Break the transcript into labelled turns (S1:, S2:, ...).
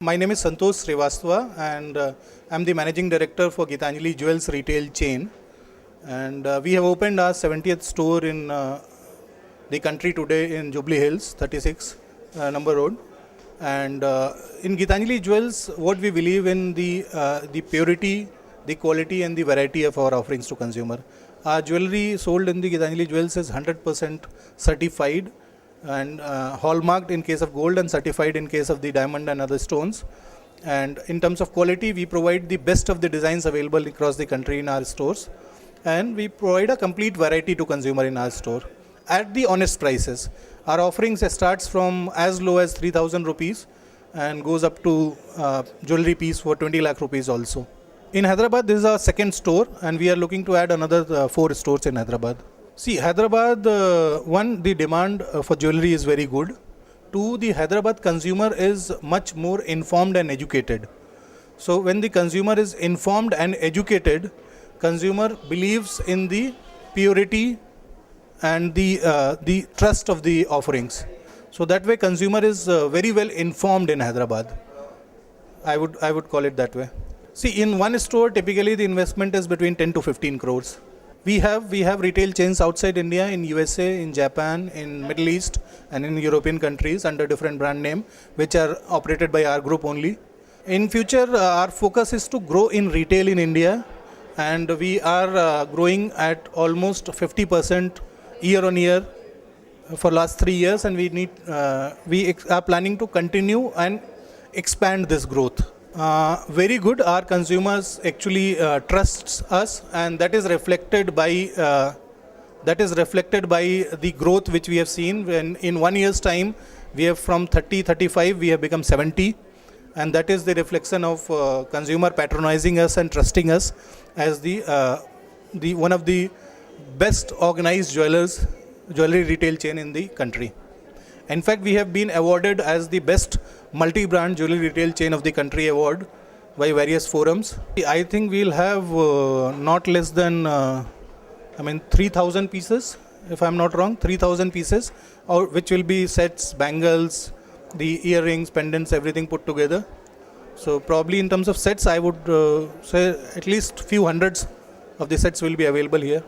S1: My name is Santosh Srivastava and I'm the Managing Director for Gitanjali Jewels retail chain. And we have opened our 70th store in the country today in Jubilee Hills, 36 number road. And in Gitanjali Jewels, what we believe in the purity, the quality and the variety of our offerings to consumer. Our jewelry sold in the Gitanjali Jewels is 100% certified and hallmarked in case of gold and certified in case of the diamond and other stones. And in terms of quality, we provide the best of the designs available across the country in our stores, and we provide a complete variety to consumer in our store at the honest prices. Our offerings starts from as low as 3,000 rupees and goes up to jewelry piece for 20 lakh rupees also. In Hyderabad, this is our second store, and we are looking to add another 4 stores in Hyderabad. See, Hyderabad, one, the demand for jewelry is very good. Two, the Hyderabad consumer is much more informed and educated. So when the consumer is informed and educated, consumer believes in the purity and the trust of the offerings. So that way consumer is very well informed in Hyderabad. I would call it that way. See, in one store, typically the investment is between 10 to 15 crores. We have retail chains outside India, in USA, in Japan, in Middle East and in European countries under different brand name, which are operated by our group only. In future, our focus is to grow in retail in India, and we are growing at almost 50% year on year for last 3 years, and we are planning to continue and expand this growth. Very good. Our consumers actually trusts us, and that is reflected by the growth which we have seen. When in 1 year's time, we have from 35 we have become 70, and that is the reflection of consumer patronizing us and trusting us as the one of the best organized jewelry retail chain in the country. In fact, we have been awarded as the best multi-brand jewelry retail chain of the country award by various forums. I think we'll have not less than 3,000 pieces, if I'm not wrong, 3,000 pieces, which will be sets, bangles, the earrings, pendants, everything put together. So probably in terms of sets, I would say at least few hundreds of the sets will be available here.